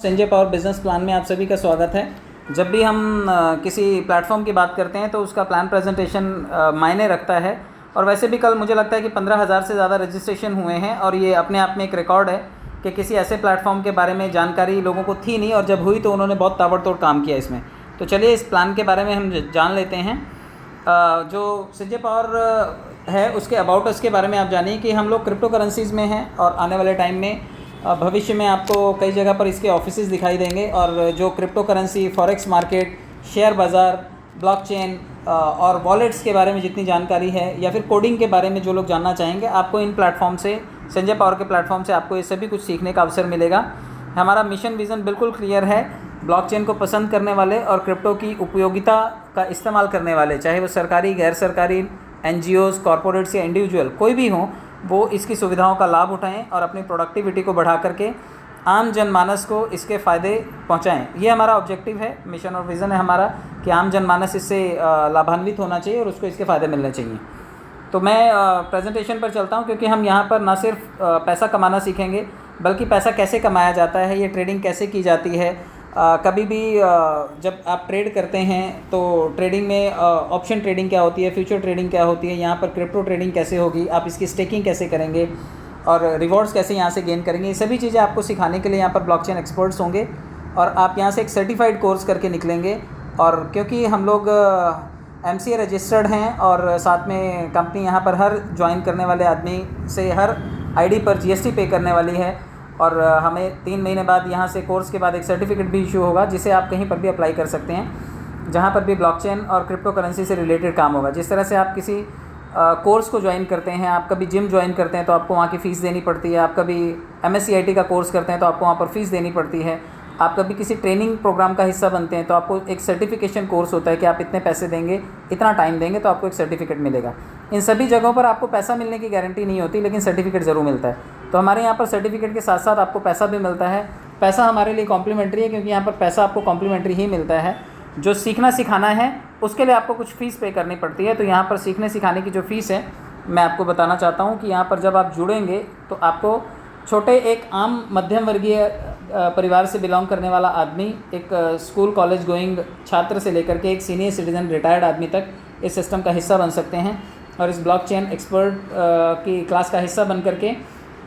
Sanjay power business plan में आप सभी का स्वागत है। जब भी हम किसी प्लेटफॉर्म की बात करते हैं तो उसका प्लान प्रेजेंटेशन मायने रखता है। और वैसे भी कल मुझे लगता है कि 15,000 से ज़्यादा रजिस्ट्रेशन हुए हैं और ये अपने आप में एक रिकॉर्ड है कि किसी ऐसे प्लेटफॉर्म के बारे में जानकारी लोगों को थी नहीं और जब हुई तो उन्होंने बहुत ताबड़तोड़ काम किया इसमें। तो चलिए इस प्लान के बारे में हम जान लेते हैं। जो संजय पावर है उसके अबाउट अस के बारे में आप जानिए कि हम लोग क्रिप्टो करेंसीज़ में हैं और आने वाले टाइम में भविष्य में आपको कई जगह पर इसके ऑफिसेज दिखाई देंगे। और जो crypto currency, forex market, share बाज़ार, ब्लॉकचेन और वॉलेट्स के बारे में जितनी जानकारी है या फिर कोडिंग के बारे में जो लोग जानना चाहेंगे, आपको इन प्लेटफॉर्म से, संजय पावर के प्लेटफॉर्म से आपको ये सभी कुछ सीखने का अवसर मिलेगा। हमारा मिशन विज़न बिल्कुल क्लियर है। ब्लॉकचेन को पसंद करने वाले और क्रिप्टो की उपयोगिता का इस्तेमाल करने वाले, चाहे वो सरकारी, गैर सरकारी, NGOs, कॉरपोरेट्स या इंडिविजुअल कोई भी हों, वो इसकी सुविधाओं का लाभ उठाएं और अपनी प्रोडक्टिविटी को बढ़ा करके आम जनमानस को इसके फ़ायदे पहुंचाएं। ये हमारा ऑब्जेक्टिव है, मिशन और विज़न है हमारा कि आम जनमानस इससे लाभान्वित होना चाहिए और उसको इसके फ़ायदे मिलने चाहिए। तो मैं प्रेजेंटेशन पर चलता हूं क्योंकि हम यहाँ पर ना सिर्फ पैसा कमाना सीखेंगे बल्कि पैसा कैसे कमाया जाता है, ये ट्रेडिंग कैसे की जाती है। कभी भी जब आप ट्रेड करते हैं तो ट्रेडिंग में ऑप्शन ट्रेडिंग क्या होती है, फ्यूचर ट्रेडिंग क्या होती है, यहाँ पर क्रिप्टो ट्रेडिंग कैसे होगी, आप इसकी स्टेकिंग कैसे करेंगे और रिवॉर्ड्स कैसे यहाँ से गेन करेंगे, ये सभी चीज़ें आपको सिखाने के लिए यहाँ पर ब्लॉकचेन एक्सपर्ट्स होंगे और आप यहाँ से एक सर्टिफाइड कोर्स करके निकलेंगे। और क्योंकि हम लोग MCA रजिस्टर्ड हैं और साथ में कंपनी यहाँ पर हर ज्वाइन करने वाले आदमी से हर ID पर GST पे करने वाली है और हमें 3 महीने बाद यहाँ से कोर्स के बाद एक सर्टिफिकेट भी इशू होगा जिसे आप कहीं पर भी अप्लाई कर सकते हैं जहाँ पर भी ब्लॉकचेन और क्रिप्टो करेंसी से रिलेटेड काम होगा। जिस तरह से आप किसी कोर्स को ज्वाइन करते हैं, आप कभी जिम ज्वाइन करते हैं तो आपको वहाँ की फ़ीस देनी पड़ती है, आप कभी MSCIT का कोर्स करते हैं तो आपको वहाँ पर फ़ीस देनी पड़ती है, आप कभी किसी ट्रेनिंग प्रोग्राम का हिस्सा बनते हैं तो आपको एक सर्टिफिकेशन कोर्स होता है कि आप इतने पैसे देंगे, इतना टाइम देंगे तो आपको एक सर्टिफिकेट मिलेगा। इन सभी जगहों पर आपको पैसा मिलने की गारंटी नहीं होती लेकिन सर्टिफिकेट ज़रूर मिलता है। तो हमारे यहाँ पर सर्टिफिकेट के साथ साथ आपको पैसा भी मिलता है। पैसा हमारे लिए कॉम्प्लीमेंट्री है क्योंकि यहाँ पर पैसा आपको कॉम्प्लीमेंट्री ही मिलता है। जो सीखना सिखाना है उसके लिए आपको कुछ फ़ीस पे करनी पड़ती है। तो यहाँ पर सीखने सिखाने की जो फ़ीस है मैं आपको बताना चाहता हूँ कि यहाँ पर जब आप जुड़ेंगे तो आपको छोटे एक आम मध्यम वर्गीय परिवार से बिलोंग करने वाला आदमी, एक स्कूल कॉलेज गोइंग छात्र से लेकर के एक सीनियर सिटीज़न रिटायर्ड आदमी तक इस सिस्टम का हिस्सा बन सकते हैं और इस ब्लॉकचेन एक्सपर्ट की क्लास का हिस्सा बन करके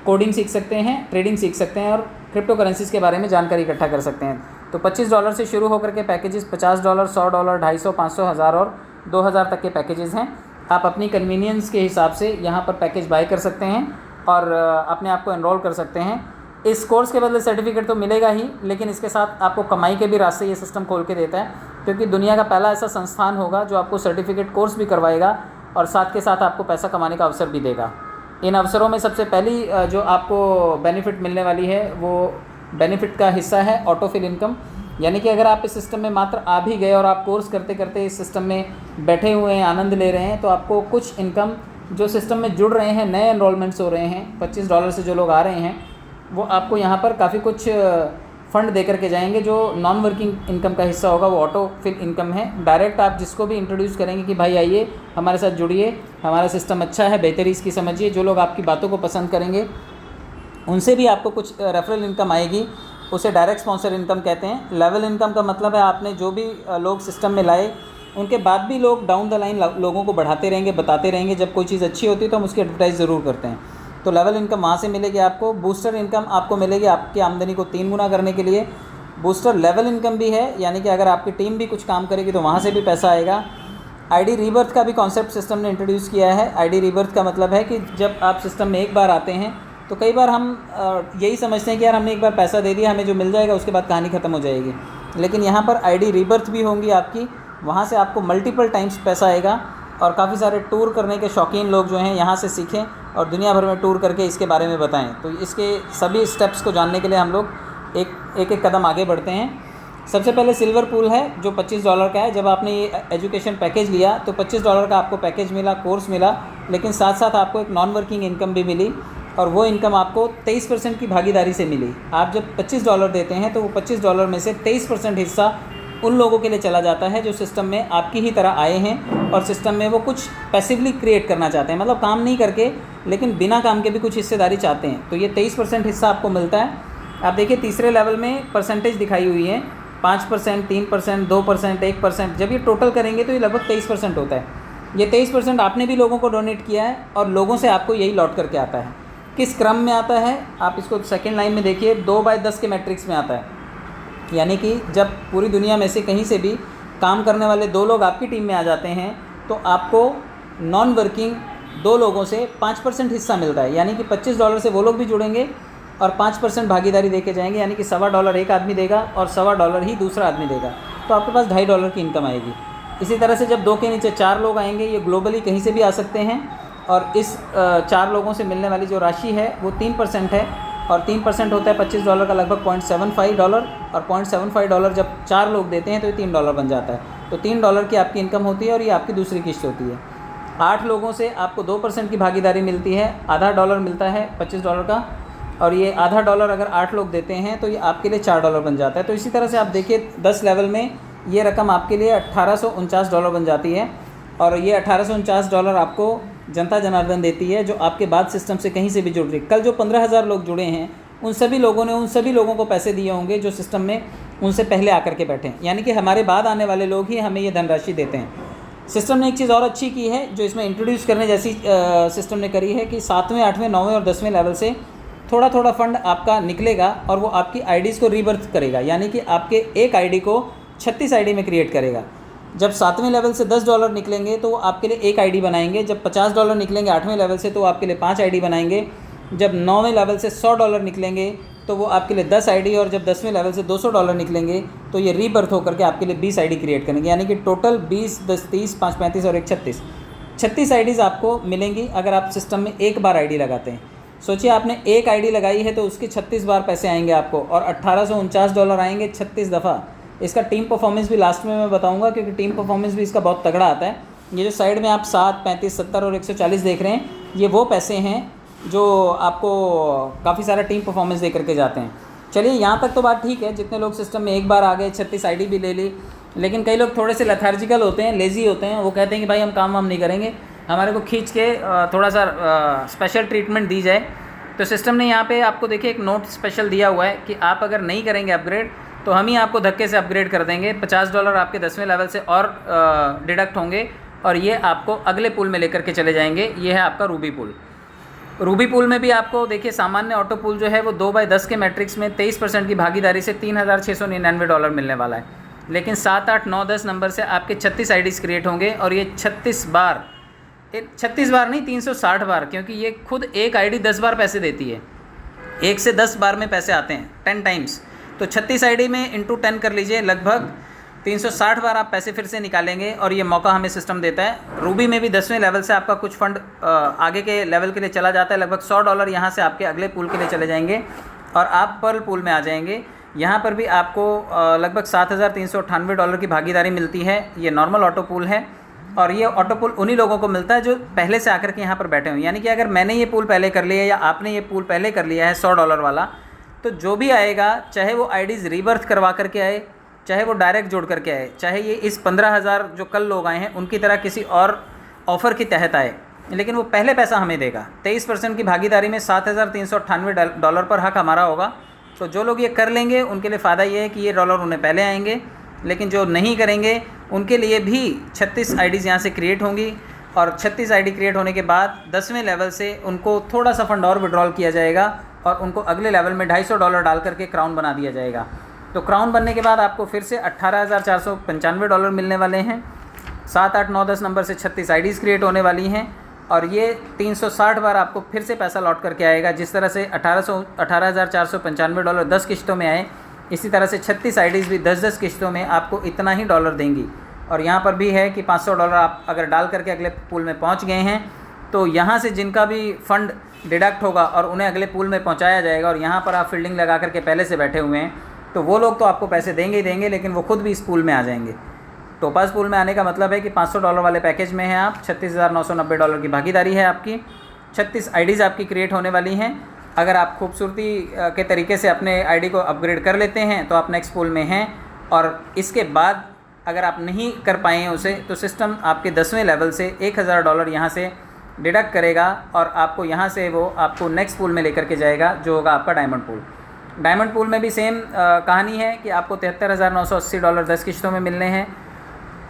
कोडिंग सीख सकते हैं, ट्रेडिंग सीख सकते हैं और क्रिप्टो करेंसीज़ के बारे में जानकारी इकट्ठा कर सकते हैं। तो $25 से शुरू होकर के पैकेजेस $50, $100, $250, $500, 1000 और 2000 तक के पैकेजेस हैं। आप अपनी कन्वीनियंस के हिसाब से यहाँ पर पैकेज बाय कर सकते हैं और अपने आप को एनरोल कर सकते हैं। इस कोर्स के बदले सर्टिफिकेट तो मिलेगा ही लेकिन इसके साथ आपको कमाई के भी रास्ते ये सिस्टम खोल के देता है क्योंकि दुनिया का पहला ऐसा संस्थान होगा जो आपको सर्टिफिकेट कोर्स भी करवाएगा और साथ के साथ आपको पैसा कमाने का अवसर भी देगा। इन अवसरों में सबसे पहली जो आपको बेनिफिट मिलने वाली है वो बेनिफिट का हिस्सा है ऑटोफिल इनकम। यानी कि अगर आप इस सिस्टम में मात्र आ भी गए और आप कोर्स करते करते इस सिस्टम में बैठे हुए हैं, आनंद ले रहे हैं, तो आपको कुछ इनकम जो सिस्टम में जुड़ रहे हैं, नए एनरोलमेंट्स हो रहे हैं, $25 से जो लोग आ रहे हैं वो आपको यहाँ पर काफ़ी कुछ फ़ंड दे करके जाएंगे। जो नॉन वर्किंग इनकम का हिस्सा होगा वो ऑटो फिल इनकम है। डायरेक्ट आप जिसको भी इंट्रोड्यूस करेंगे कि भाई आइए हमारे साथ जुड़िए, हमारा सिस्टम अच्छा है, बेहतरी इसकी समझिए, जो लोग आपकी बातों को पसंद करेंगे उनसे भी आपको कुछ रेफरल इनकम आएगी, उसे डायरेक्ट स्पॉन्सर इनकम कहते हैं। लेवल इनकम का मतलब है आपने जो भी लोग सिस्टम में लाए उनके बाद भी लोग डाउन द लाइन लोगों को बढ़ाते रहेंगे, बताते रहेंगे। जब कोई चीज़ अच्छी होती है तो हम उसकी एडवर्टाइज़ ज़रूर करते हैं। तो लेवल इनकम वहाँ से मिलेगी आपको। बूस्टर इनकम आपको मिलेगी आपकी आमदनी को 3 गुना करने के लिए। बूस्टर लेवल इनकम भी है, यानी कि अगर आपकी टीम भी कुछ काम करेगी तो वहाँ से भी पैसा आएगा। ID रीबर्थ का भी कॉन्सेप्ट सिस्टम ने इंट्रोड्यूस किया है। ID रीबर्थ का मतलब है कि जब आप सिस्टम में एक बार आते हैं तो कई बार हम यही समझते हैं कि यार हमने एक बार पैसा दे दिया, हमें जो मिल जाएगा उसके बाद कहानी ख़त्म हो जाएगी। लेकिन यहाँ पर ID रीबर्थ भी होंगी आपकी, वहाँ से आपको मल्टीपल टाइम्स पैसा आएगा और काफ़ी सारे टूर करने के शौकीन लोग जो हैं यहाँ से सीखें और दुनिया भर में टूर करके इसके बारे में बताएं। तो इसके सभी स्टेप्स को जानने के लिए हम लोग एक कदम आगे बढ़ते हैं। सबसे पहले सिल्वर पूल है जो $25 का है। जब आपने ये एजुकेशन पैकेज लिया तो $25 का आपको पैकेज मिला, कोर्स मिला, लेकिन साथ साथ आपको एक नॉन वर्किंग इनकम भी मिली और वो इनकम आपको 23% की भागीदारी से मिली। आप जब $25 देते हैं तो वो $25 में से 23% हिस्सा उन लोगों के लिए चला जाता है जो सिस्टम में आपकी ही तरह आए हैं और सिस्टम में वो कुछ पैसिवली क्रिएट करना चाहते हैं, मतलब काम नहीं करके लेकिन बिना काम के भी कुछ हिस्सेदारी चाहते हैं। तो ये 23% हिस्सा आपको मिलता है आप देखिए तीसरे लेवल में परसेंटेज दिखाई हुई है 5%, 3%, 2%, 1%। जब ये टोटल करेंगे तो ये लगभग 23% होता है। ये 23% आपने भी लोगों को डोनेट किया है और लोगों से आपको यही लौट करके आता है। किस क्रम में आता है आप इसको सेकेंड लाइन में देखिए, 2/10 के मैट्रिक्स में आता है। यानी कि जब पूरी दुनिया में से कहीं से भी काम करने वाले 2 लोग आपकी टीम में आ जाते हैं तो आपको नॉन वर्किंग 2 लोगों से 5% हिस्सा मिलता है। यानी कि $25 से वो लोग भी जुड़ेंगे और 5% भागीदारी देके जाएंगे। यानी कि $1.25 एक आदमी देगा और $1.25 ही दूसरा आदमी देगा, तो आपके पास $2.5 की इनकम आएगी। इसी तरह से जब 2 के नीचे 4 लोग आएंगे, ये ग्लोबली कहीं से भी आ सकते हैं, और इस 4 लोगों से मिलने वाली जो राशि है वो 3% है, और 3% होता है $25 का लगभग $0.75, और $0.75 जब 4 लोग देते हैं तो ये $3 बन जाता है। तो $3 की आपकी इनकम होती है और ये आपकी दूसरी किस्त होती है। 8 लोगों से आपको 2% की भागीदारी मिलती है, आधा $1 मिलता है $25 का, और ये आधा $1 अगर 8 लोग देते हैं तो ये आपके लिए $4 बन जाता है। तो इसी तरह से आप देखिए 10 लेवल में ये रकम आपके लिए $1849 बन जाती है, और ये $1849 आपको जनता जनार्दन देती है, जो आपके बाद सिस्टम से कहीं से भी जुड़ रही। कल जो 15,000 लोग जुड़े हैं उन सभी लोगों ने उन सभी लोगों को पैसे दिए होंगे जो सिस्टम में उनसे पहले आकर के बैठे हैं। यानी कि हमारे बाद आने वाले लोग ही हमें ये धनराशि देते हैं। सिस्टम ने एक चीज़ और अच्छी की है जो इसमें इंट्रोड्यूस करने जैसी सिस्टम ने करी है कि 7वें, 8वें, 9वें और 10वें लेवल से थोड़ा थोड़ा फंड आपका निकलेगा और वो आपकी आईडीज़ को रीबर्थ करेगा। यानी कि आपके एक आईडी को 36 आईडी में क्रिएट करेगा। जब 7वें लेवल से $10 निकलेंगे तो वो आपके लिए एक आईडी बनाएंगे। जब $50 निकलेंगे 8वें लेवल से तो वो आपके लिए 5 आईडी बनाएंगे। जब 9वें लेवल से $100 निकलेंगे तो वो आपके लिए 10 आईडी, और जब 10वें लेवल से $200 निकलेंगे तो ये रीबर्थ होकर के आपके लिए 20 आईडी क्रिएट करेंगे। यानी कि टोटल 20, 10, 30, 5, 35 और 1, 36 आईडीज़ आपको मिलेंगी अगर आप सिस्टम में एक बार आईडी लगाते हैं। सोचिए आपने एक आईडी लगाई है तो उसके 36 बार पैसे आएंगे आपको, और $1849 आएंगे 36 दफ़ा। इसका टीम परफॉर्मेंस भी लास्ट में मैं बताऊंगा, क्योंकि टीम परफॉर्मेंस भी इसका बहुत तगड़ा आता है। ये जो साइड में आप 7, 35, 70 और 140 देख रहे हैं, ये वो पैसे हैं जो आपको काफ़ी सारा टीम परफॉर्मेंस दे करके जाते हैं। चलिए यहाँ तक तो बात ठीक है, जितने लोग सिस्टम में एक बार आ गए 36 आईडी भी ले ली। लेकिन कई लोग थोड़े से लेथार्जिकल होते हैं, लेज़ी होते हैं, वो कहते हैं कि भाई हम काम वाम नहीं करेंगे, हमारे को खींच के थोड़ा सा स्पेशल ट्रीटमेंट दी जाए। तो सिस्टम ने यहाँ पे आपको देखिए एक नोट स्पेशल दिया हुआ है कि आप अगर नहीं करेंगे अपग्रेड तो हम ही आपको धक्के से अपग्रेड कर देंगे। $50 आपके 10वें लेवल से और डिडक्ट होंगे, और ये आपको अगले पूल में लेकर के चले जाएंगे। ये है आपका रूबी पूल। रूबी पूल में भी आपको देखिए सामान्य ऑटो पूल जो है वो 2/10 के मैट्रिक्स में 23% की भागीदारी से $3,699 मिलने वाला है। लेकिन 7, 8, 9, 10 नंबर से आपके 36 आईडीज़ क्रिएट होंगे, और ये 36 बार नहीं 360 बार, क्योंकि ये खुद एक आईडी 10 बार पैसे देती है। 1 से 10 बार में पैसे आते हैं 10 टाइम्स। तो 36 आईडी में इंटू 10 कर लीजिए, लगभग 360 बार आप पैसे फिर से निकालेंगे, और ये मौका हमें सिस्टम देता है। रूबी में भी 10वें लेवल से आपका कुछ फंड आगे के लेवल के लिए चला जाता है। लगभग $100 यहाँ से आपके अगले पूल के लिए चले जाएंगे, और आप पर्ल पूल में आ जाएंगे। यहाँ पर भी आपको लगभग $7,398 की भागीदारी मिलती है। ये नॉर्मल ऑटो पूल है, और ये ऑटो पूल उन्हीं लोगों को मिलता है जो पहले से आकर के यहाँ पर बैठे हुए। यानी कि अगर मैंने ये पूल पहले कर लिया या आपने ये पूल पहले कर लिया है $100 वाला, तो जो भी आएगा, चाहे वो आईडीज़ रीबर्थ करवा करके आए, चाहे वो डायरेक्ट जोड़ करके आए, चाहे ये इस 15,000 जो कल लोग आए हैं उनकी तरह किसी और ऑफ़र के तहत आए, लेकिन वो पहले पैसा हमें देगा। 23% की भागीदारी में $7,398 पर हक हमारा होगा। तो जो लोग ये कर लेंगे उनके लिए फ़ायदा ये है कि ये डॉलर उन्हें पहले आएंगे, लेकिन जो नहीं करेंगे उनके लिए भी 36 आईडीज़ यहाँ से क्रिएट होंगी, और 36 आईडी क्रिएट होने के बाद 10वें लेवल से उनको थोड़ा सा फंड और विड्रॉल किया जाएगा, और उनको अगले लेवल में $250 डाल करके क्राउन बना दिया जाएगा। तो क्राउन बनने के बाद आपको फिर से $18,495 मिलने वाले हैं। 7, 8, 9, 10 नंबर से 36 आईडीज़ क्रिएट होने वाली हैं, और ये 360 बार आपको फिर से पैसा लौट करके आएगा। जिस तरह से $18,495 10 किश्तों में आए, इसी तरह से 36 आईडीज़ भी 10-10 किश्तों में आपको इतना ही डॉलर देंगी। और यहाँ पर भी है कि $500 आप अगर डाल करके अगले पूल में पहुँच गए हैं, तो यहाँ से जिनका भी फंड डिडक्ट होगा और उन्हें अगले पूल में पहुँचाया जाएगा, और यहाँ पर आप फील्डिंग लगा करके पहले से बैठे हुए हैं, तो वो लोग तो आपको पैसे देंगे ही देंगे, लेकिन वो खुद भी इस पूल में आ जाएंगे। टोपाज पूल में आने का मतलब है कि $500 वाले पैकेज में हैं आप, $36,990 की भागीदारी है आपकी, 36 आईडीज़ आपकी क्रिएट होने वाली हैं। अगर आप खूबसूरती के तरीके से अपने आईडी को अपग्रेड कर लेते हैं तो आप नेक्स्ट पूल में हैं, और इसके बाद अगर आप नहीं कर पाए उसे, तो सिस्टम आपके 10वें लेवल से $1,000 यहाँ से डिडक्ट करेगा, और आपको यहाँ से वो आपको नेक्स्ट पूल में लेकर के जाएगा, जो होगा आपका डायमंड पूल। डायमंड पूल में भी सेम कहानी है कि आपको $73,980 10 किश्तों में मिलने हैं।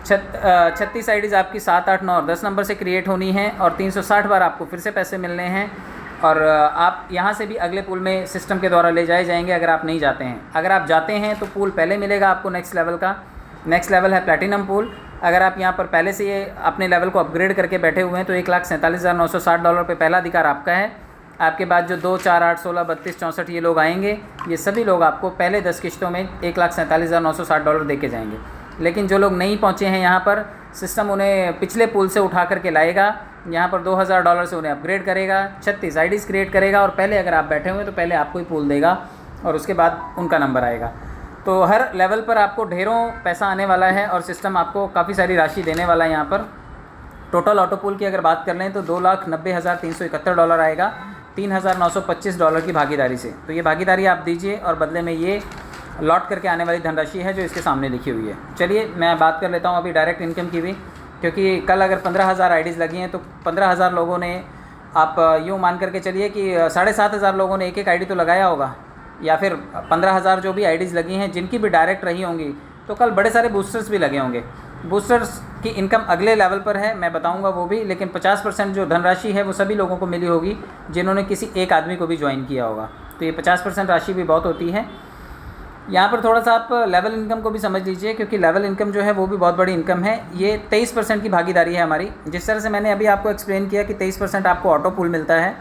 36 आईडीज़ आपकी 7, 8, 9 और 10 नंबर से क्रिएट होनी है और 360 बार आपको फिर से पैसे मिलने हैं। और आप यहाँ से भी अगले पूल में सिस्टम के द्वारा ले जाए जाएंगे अगर आप नहीं जाते हैं। अगर आप जाते हैं तो पूल पहले मिलेगा आपको नेक्स्ट लेवल का। नेक्स्ट लेवल है प्लैटिनम पूल। अगर आप यहाँ पर पहले से ये अपने लेवल को अपग्रेड करके बैठे हुए हैं तो $1,47,960 पे पहला अधिकार आपका है। आपके बाद जो 2, 4, 8, 16, 32, 64 ये लोग आएंगे, ये सभी लोग आपको पहले 10 किश्तों में $1,47,960 दे के जाएंगे। लेकिन जो लोग नहीं पहुँचे हैं यहाँ पर, सिस्टम उन्हें पिछले पूल से उठा करके लाएगा, यहाँ पर $2,000 से उन्हें अपग्रेड करेगा, 36 आईडीज़ क्रिएट करेगा और पहले अगर आप बैठे हुए हैं तो पहले आपको ही पूल देगा और उसके बाद उनका नंबर आएगा। तो हर लेवल पर आपको ढेरों पैसा आने वाला है और सिस्टम आपको काफ़ी सारी राशि देने वाला है। यहाँ पर टोटल ऑटो पूल की अगर बात कर लें तो $2,90,371 आएगा $3,925 की भागीदारी से। तो ये भागीदारी आप दीजिए और बदले में ये लौट करके आने वाली धनराशि है जो इसके सामने लिखी हुई है। चलिए मैं बात कर लेता हूँ अभी डायरेक्ट इनकम की भी, क्योंकि कल अगर 15,000 आईडीज़ लगी हैं तो 15,000 लोगों ने, आप यूँ मान करके चलिए कि 7,500 लोगों ने एक आईडी तो लगाया होगा, या फिर 15,000 जो भी आईडीज़ लगी हैं जिनकी भी डायरेक्ट रही होंगी, तो कल बड़े सारे बूस्टर्स भी लगे होंगे। बूस्टर्स की इनकम अगले लेवल पर है, मैं बताऊंगा वो भी, लेकिन 50% जो धनराशि है वो सभी लोगों को मिली होगी जिन्होंने किसी एक आदमी को भी ज्वाइन किया होगा। तो ये 50% राशि भी बहुत होती है। यहाँ पर थोड़ा सा आप लेवल इनकम को भी समझ लीजिए, क्योंकि लेवल इनकम जो है वो भी बहुत बड़ी इनकम है। ये 23% की भागीदारी है हमारी। जिस तरह से मैंने अभी आपको एक्सप्लेन किया कि 23% आपको ऑटो पूल मिलता है,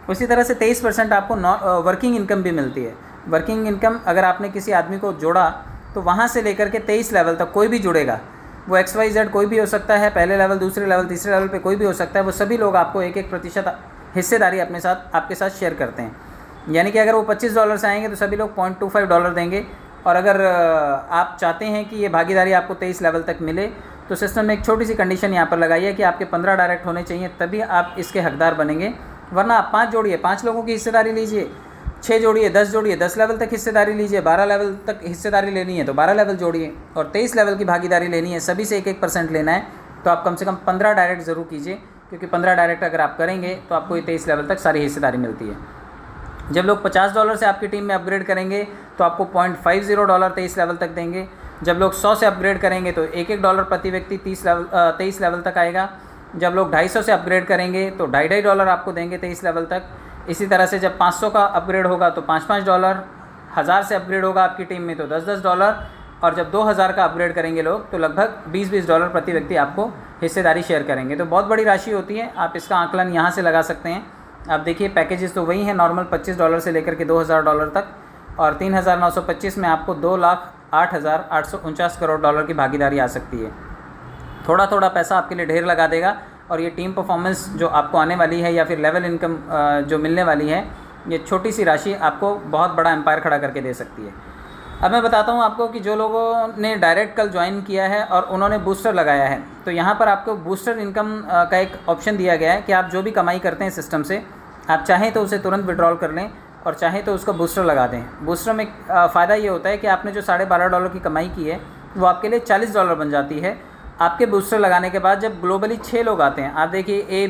उसी तरह से 23% आपको वर्किंग इनकम भी मिलती है। वर्किंग इनकम अगर आपने किसी आदमी को जोड़ा तो वहाँ से लेकर के 23 लेवल तक कोई भी जुड़ेगा, वो XYZ कोई भी हो सकता है, पहले लेवल, दूसरे लेवल, तीसरे लेवल पे कोई भी हो सकता है, वो सभी लोग आपको 1% हिस्सेदारी आपके साथ शेयर करते हैं। यानी कि अगर वो $25 से आएंगे तो सभी लोग $0.25 देंगे। और अगर आप चाहते हैं कि ये भागीदारी आपको 23 लेवल तक मिले तो सिस्टम में एक छोटी सी कंडीशन यहाँ पर लगाई है कि आपके 15 डायरेक्ट होने चाहिए, तभी आप इसके हकदार बनेंगे। वरना आप 5 जोड़िए, 5 लोगों की हिस्सेदारी लीजिए, 6 जोड़िए, 10 जोड़िए, 10 लेवल तक हिस्सेदारी लीजिए, 12 लेवल तक हिस्सेदारी लेनी है तो 12 लेवल जोड़िए, और 23 लेवल की भागीदारी लेनी है, सभी से 1% लेना है, तो आप कम से कम 15 डायरेक्ट ज़रूर कीजिए, क्योंकि 15 डायरेक्ट अगर आप करेंगे तो आपको ये 23 लेवल तक सारी हिस्सेदारी मिलती है। जब लोग $50 से आपकी टीम में अपग्रेड करेंगे तो आपको $0.50 23 लेवल तक देंगे। जब लोग 100 से अपग्रेड करेंगे तो $1 प्रति व्यक्ति 23 लेवल तक आएगा। जब लोग 250 से अपग्रेड करेंगे तो $2.50 आपको देंगे 23 लेवल तक। इसी तरह से जब 500 का अपग्रेड होगा तो $5, 1000 से अपग्रेड होगा आपकी टीम में तो $10, और जब 2000 का अपग्रेड करेंगे लोग तो लगभग $20 प्रति व्यक्ति आपको हिस्सेदारी शेयर करेंगे। तो बहुत बड़ी राशि होती है। आप इसका आकलन यहाँ से लगा सकते हैं। आप देखिए पैकेजेस तो वही हैं नॉर्मल, $25 से लेकर के $2000 तक, और 3,925 में आपको $2,08,849 करोड़ की भागीदारी आ सकती है। थोड़ा थोड़ा पैसा आपके लिए ढेर लगा देगा, और ये टीम परफॉर्मेंस जो आपको आने वाली है या फिर लेवल इनकम जो मिलने वाली है, ये छोटी सी राशि आपको बहुत बड़ा एम्पायर खड़ा करके दे सकती है। अब मैं बताता हूँ आपको कि जो लोगों ने डायरेक्ट कल ज्वाइन किया है और उन्होंने बूस्टर लगाया है, तो यहाँ पर आपको बूस्टर इनकम का एक ऑप्शन दिया गया है कि आप जो भी कमाई करते हैं सिस्टम से, आप चाहें तो उसे तुरंत विड्रॉल कर लें और चाहें तो उसका बूस्टर लगा दें। बूस्टर में फ़ायदा ये होता है कि आपने जो $12.5 की कमाई की है वो आपके लिए $40 बन जाती है। आपके बूस्टर लगाने के बाद जब ग्लोबली 6 लोग आते हैं, आप देखिए ए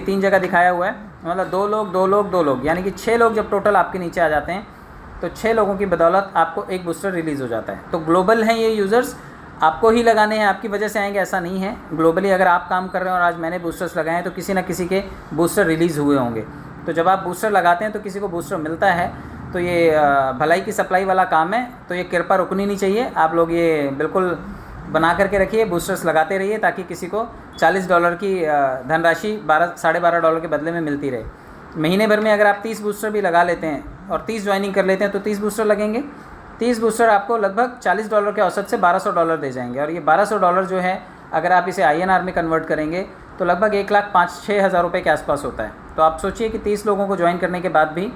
3 जगह दिखाया हुआ है, मतलब 2 लोग, यानी कि 6 लोग जब टोटल आपके नीचे आ जाते हैं तो 6 लोगों की बदौलत आपको एक बूस्टर रिलीज़ हो जाता है। तो ग्लोबल हैं ये यूज़र्स, आपको ही लगाने हैं, आपकी वजह से आएंगे ऐसा नहीं है। ग्लोबली अगर आप काम कर रहे हैं और आज मैंने बूस्टर्स लगाए हैं तो किसी न किसी के बूस्टर रिलीज़ हुए होंगे। तो जब आप बूस्टर लगाते हैं तो किसी को बूस्टर मिलता है, तो ये भलाई की सप्लाई वाला काम है, तो ये कृपा रुकनी नहीं चाहिए। आप लोग ये बिल्कुल बना करके रखिए, बूस्टर्स लगाते रहिए ताकि किसी को $40 की धनराशि $12.5 के बदले में मिलती रहे। महीने भर में अगर आप 30 बूस्टर भी लगा लेते हैं और 30 ज्वाइनिंग कर लेते हैं तो 30 बूस्टर लगेंगे। 30 बूस्टर आपको लगभग $40 के औसत से $1200 दे जाएंगे, और ये $1200 जो है अगर आप इसे INR में कन्वर्ट करेंगे तो लगभग 1,05,6 हज़ार रुपये के आसपास होता है। तो आप सोचिए कि 30 लोगों को ज्वाइन करने के बाद भी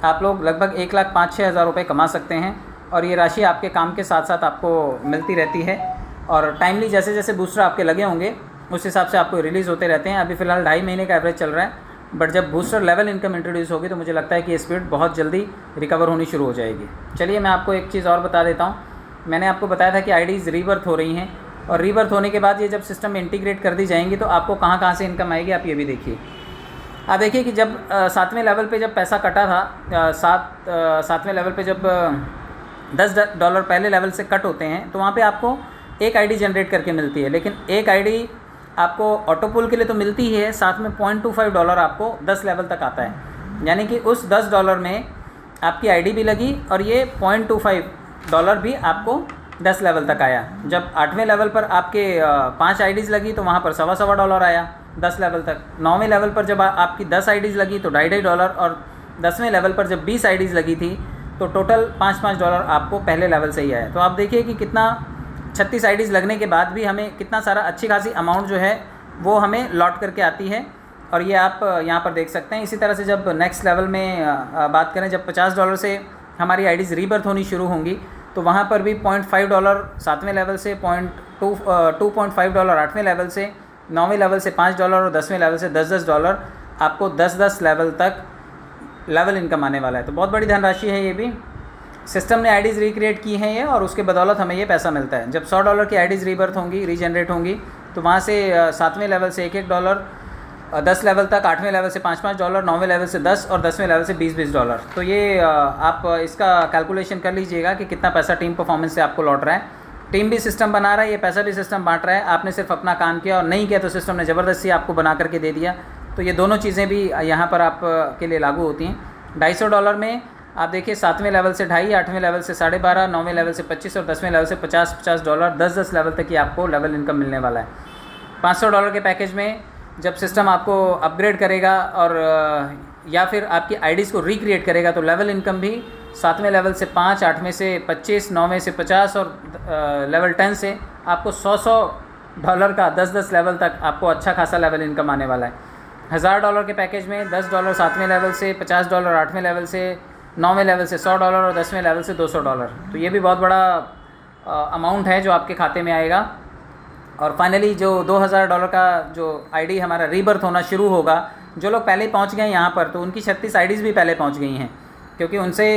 आप लोग लगभग 1,05,6 हज़ार रुपये कमा सकते हैं, और ये राशि आपके काम के साथ साथ आपको मिलती रहती है। और टाइमली जैसे जैसे बूस्टर आपके लगे होंगे उस हिसाब से आपको रिलीज़ होते रहते हैं। अभी फ़िलहाल 2.5 महीने का एवरेज चल रहा है, बट जब बूस्टर लेवल इनकम इंट्रोड्यूस होगी तो मुझे लगता है कि ये स्पीड बहुत जल्दी रिकवर होनी शुरू हो जाएगी। चलिए मैं आपको एक चीज़ और बता देता हूँ। मैंने आपको बताया था कि आईडीज़ रीबर्थ हो रही हैं, और रीबर्थ होने के बाद ये जब सिस्टम में इंटीग्रेट कर दी जाएंगी तो आपको कहाँ कहाँ से इनकम आएगी आप ये भी देखिए। आप देखिए कि जब 7वें लेवल पे जब पैसा कटा था, 7वें लेवल पे जब $10 पहले लेवल से कट होते हैं तो वहाँ पे आपको एक आईडी जनरेट करके मिलती है, लेकिन एक आईडी आपको ऑटो पुल के लिए तो मिलती ही है, साथ में $0.25 आपको 10 लेवल तक आता है। यानी कि उस $10 में आपकी आईडी भी लगी और ये $0.25 भी आपको 10 लेवल तक आया। जब 8वें लेवल पर आपके 5 आईडीज़ लगी तो वहाँ पर $1.25 आया 10 लेवल तक। 9वें लेवल पर जब आपकी 10 आईडीज़ लगी तो $2.5, और 10वें लेवल पर जब 20 आईडीज़ लगी थी तो टोटल $5 आपको पहले लेवल से ही आया। तो आप देखिए कि कितना 36 आईडीज़ लगने के बाद भी हमें कितना सारा अच्छी खासी अमाउंट जो है वो हमें लौट करके आती है, और ये आप यहाँ पर देख सकते हैं। इसी तरह से जब नेक्स्ट लेवल में बात करें, जब $50 से हमारी आईडीज़ रीबर्थ होनी शुरू होंगी तो वहाँ पर भी $0.5 7वें लेवल से, 2.5 8वें लेवल से, 9वें लेवल से $5 और 10वें लेवल से $10 आपको 10 लेवल तक लेवल इनकम आने वाला है। तो बहुत बड़ी धनराशि है ये भी। सिस्टम ने आईडीज़ रिक्रिएट की हैं ये, और उसके बदौलत हमें ये पैसा मिलता है। जब $100 की आईडीज़ रीबर्थ होंगी, रीजनरेट होंगी, तो वहाँ से 7वें लेवल से $1, 10 लेवल तक, 8वें लेवल से $5, 9वें लेवल से 10 और 10वें लेवल से $20। तो ये आप इसका कैलकुलेशन कर लीजिएगा कि कितना पैसा टीम परफॉर्मेंस से आपको लौट रहा है। टीम भी सिस्टम बना रहा है, ये पैसा भी सिस्टम बांट रहा है। आपने सिर्फ अपना काम किया, और नहीं किया तो सिस्टम ने ज़बरदस्ती आपको बना करके दे दिया। तो ये दोनों चीज़ें भी यहाँ पर आप के लिए लागू होती हैं। $250 में आप देखिए 7वें लेवल से 2.5, 8वें लेवल से 12.5, 9वें लेवल से 25 और 10वें लेवल से $50, 10 लेवल तक ही आपको लेवल इनकम मिलने वाला है। $500 के पैकेज में जब सिस्टम आपको अपग्रेड करेगा और या फिर आपकी आईडीज़ को रिक्रिएट करेगा तो लेवल इनकम भी 7वें लेवल से 5, 8वें से 25, 9वें से 50 और लेवल 10 से आपको $100 का 10 लेवल तक आपको अच्छा खासा लेवल इनकम आने वाला है। $1000 के पैकेज में $10 7वें लेवल से, $50 8वें लेवल से, 9वें लेवल से $100 और 10वें लेवल से $200। तो ये भी बहुत बड़ा अमाउंट है जो आपके खाते में आएगा। और फाइनली जो $2000 का जो आईडी हमारा रीबर्थ होना शुरू होगा, जो लोग पहले पहुंच गए यहाँ पर तो उनकी 36 आईडीज़ भी पहले पहुंच गई हैं, क्योंकि उनसे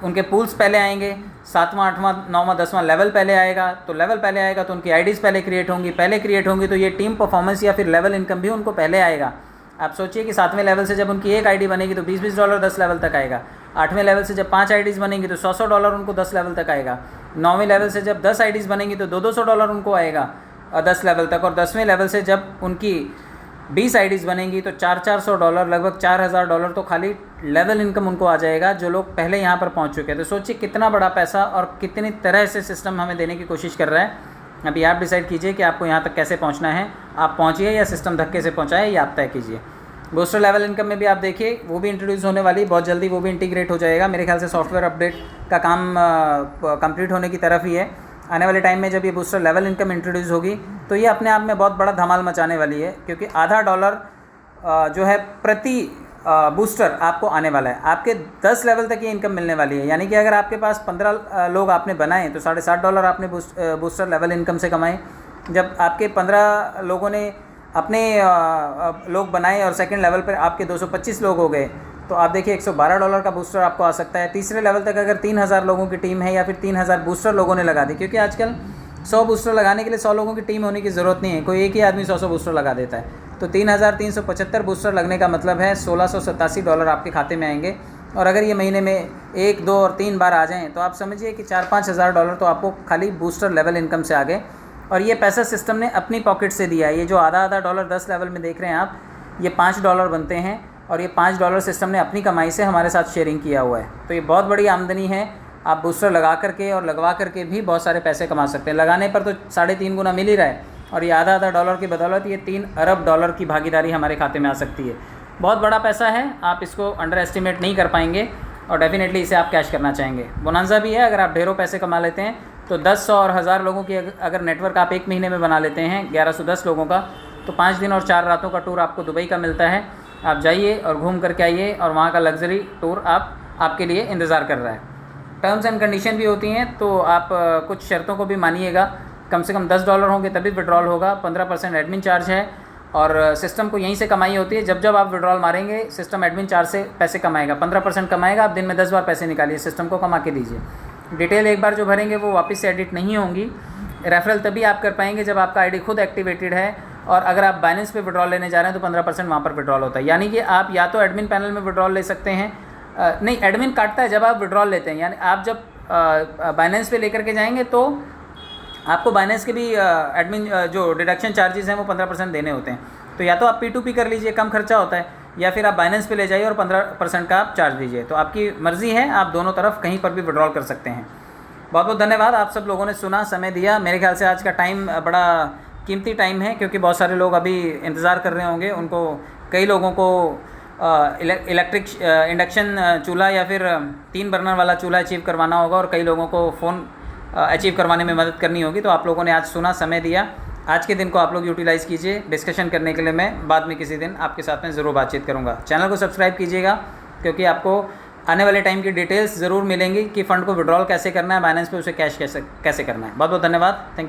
उनके पूल्स पहले आएंगे। 7वां 8वां 9वां 10वां लेवल पहले आएगा, तो लेवल पहले आएगा तो उनकी आईडीज़ पहले क्रिएट होंगी तो ये टीम परफॉर्मेंस या फिर लेवल इनकम भी उनको पहले आएगा। आप सोचिए कि 7वें लेवल से जब उनकी एक आईडी बनेगी तो $20 10 लेवल तक आएगा। 8वें लेवल से जब 5 आईडीज़ बनेंगी तो $100 उनको 10 लेवल तक आएगा। 9वें लेवल से जब 10 आईडीज़ बनेंगी तो $200 उनको आएगा 10 लेवल तक। और 10वें लेवल से जब उनकी 20 आईडीज़ बनेंगी तो $400 लगभग $4000 तो खाली लेवल इनकम उनको आ जाएगा, जो लोग पहले यहाँ पर पहुँच चुके हैं। तो सोचिए कितना बड़ा पैसा और कितनी तरह से सिस्टम हमें देने की कोशिश कर रहा है। अभी आप डिसाइड कीजिए कि आपको यहाँ तक कैसे पहुँचना है। आप पहुँचिए या सिस्टम धक्के से पहुँचाए, ये आप तय कीजिए। बूस्टर लेवल इनकम में भी आप देखिए वो भी इंट्रोड्यूस होने वाली, बहुत जल्दी वो भी इंटीग्रेट हो जाएगा। मेरे ख्याल से सॉफ्टवेयर अपडेट का काम कंप्लीट होने की तरफ ही है। आने वाले टाइम में जब ये बूस्टर लेवल इनकम इंट्रोड्यूस होगी तो ये अपने आप में बहुत बड़ा धमाल मचाने वाली है, क्योंकि $0.5 जो है प्रति बूस्टर आपको आने वाला है। आपके 10 लेवल तक ये इनकम मिलने वाली है। यानी कि अगर आपके पास 15 लोग आपने बनाए तो $60 आपने बूस्टर लेवल इनकम से कमाए। जब आपके 15 लोगों ने अपने लोग बनाए और सेकंड लेवल पर आपके 225 लोग हो गए, तो आप देखिए $112 का बूस्टर आपको आ सकता है। तीसरे लेवल तक अगर 3000 लोगों की टीम है या फिर 3000 बूस्टर लोगों ने लगा दी, क्योंकि आजकल 100 बूस्टर लगाने के लिए 100 लोगों की टीम होने की ज़रूरत नहीं है, कोई एक ही आदमी 100 बूस्टर लगा देता है। तो 3375 बूस्टर लगने का मतलब है $1687 आपके खाते में आएंगे। और अगर ये महीने में 1, 2 और 3 बार आ जाएँ तो आप समझिए कि $4-5 हज़ार तो आपको खाली बूस्टर लेवल इनकम से आ गए। और ये पैसा सिस्टम ने अपनी पॉकेट से दिया है। ये जो आधा डॉलर 10 लेवल में देख रहे हैं आप, ये $5 बनते हैं, और ये $5 सिस्टम ने अपनी कमाई से हमारे साथ शेयरिंग किया हुआ है। तो ये बहुत बड़ी आमदनी है। आप बूस्टर लगा करके और लगवा करके भी बहुत सारे पैसे कमा सकते हैं। लगाने पर तो 3.5 गुना मिल ही रहा है, और ये आधा डॉलर की बदौलत ये $3 अरब की भागीदारी हमारे खाते में आ सकती है। बहुत बड़ा पैसा है, आप इसको अंडर एस्टिमेट नहीं कर पाएंगे, और डेफिनेटली इसे आप कैश करना चाहेंगे। बोनांजा भी है, अगर आप ढेरों पैसे कमा लेते हैं तो 10, 100 और 1000 लोगों की अगर नेटवर्क आप एक महीने में बना लेते हैं 1110 लोगों का, तो 5 दिन और 4 रातों का टूर आपको दुबई का मिलता है। आप जाइए और घूम करके आइए, और वहाँ का लग्जरी टूर आपके लिए इंतज़ार कर रहा है। टर्म्स एंड कंडीशन भी होती हैं, तो आप कुछ शर्तों को भी मानिएगा। कम से कम $10 होंगे तभी विड्रॉल होगा। 15% एडमिन चार्ज है, और सिस्टम को यहीं से कमाई होती है। जब आप विड्रॉल मारेंगे सिस्टम एडमिन चार्ज से पैसे कमाएगा, 15% कमाएगा। आप दिन में 10 बार पैसे निकालिए, सिस्टम को कमा के दीजिए। डिटेल एक बार जो भरेंगे वो वापस से एडिट नहीं होंगी। रेफरल तभी आप कर पाएंगे जब आपका आईडी खुद एक्टिवेटेड है, और अगर आप बाइनेंस पे विड्रॉल लेने जा रहे हैं तो 15% वहाँ पर विड्रॉल होता है। यानी कि आप या तो एडमिन पैनल में विड्रॉल ले सकते हैं, नहीं, एडमिन काटता है जब आप विड्रॉल लेते हैं। यानी आप जब बाइनेंस पे लेकर के जाएंगे तो आपको बाइनेंस के भी एडमिन जो डिडक्शन चार्जेस हैं वो 15% देने होते हैं। तो या तो आप P2P कर लीजिए, कम खर्चा होता है, या फिर आप बाइनेंस पे ले जाइए और 15% का आप चार्ज दीजिए। तो आपकी मर्ज़ी है, आप दोनों तरफ कहीं पर भी विड्रॉल कर सकते हैं। बहुत बहुत धन्यवाद, आप सब लोगों ने सुना, समय दिया। मेरे ख्याल से आज का टाइम बड़ा कीमती टाइम है, क्योंकि बहुत सारे लोग अभी इंतज़ार कर रहे होंगे। उनको, कई लोगों को इलेक्ट्रिक इंडक्शन चूल्हा या फिर 3 बर्नर वाला चूल्हा अचीव करवाना होगा, और कई लोगों को फ़ोन अचीव करवाने में मदद करनी होगी। तो आप लोगों ने आज सुना, समय दिया। आज के दिन को आप लोग यूटिलाइज़ कीजिए। डिस्कशन करने के लिए मैं बाद में किसी दिन आपके साथ में ज़रूर बातचीत करूँगा। चैनल को सब्सक्राइब कीजिएगा, क्योंकि आपको आने वाले टाइम की डिटेल्स ज़रूर मिलेंगी कि फ़ंड को विड्रॉल कैसे करना है, बाइनेंस पे उसे कैश कैसे करना है। बहुत बहुत धन्यवाद, थैंक यू।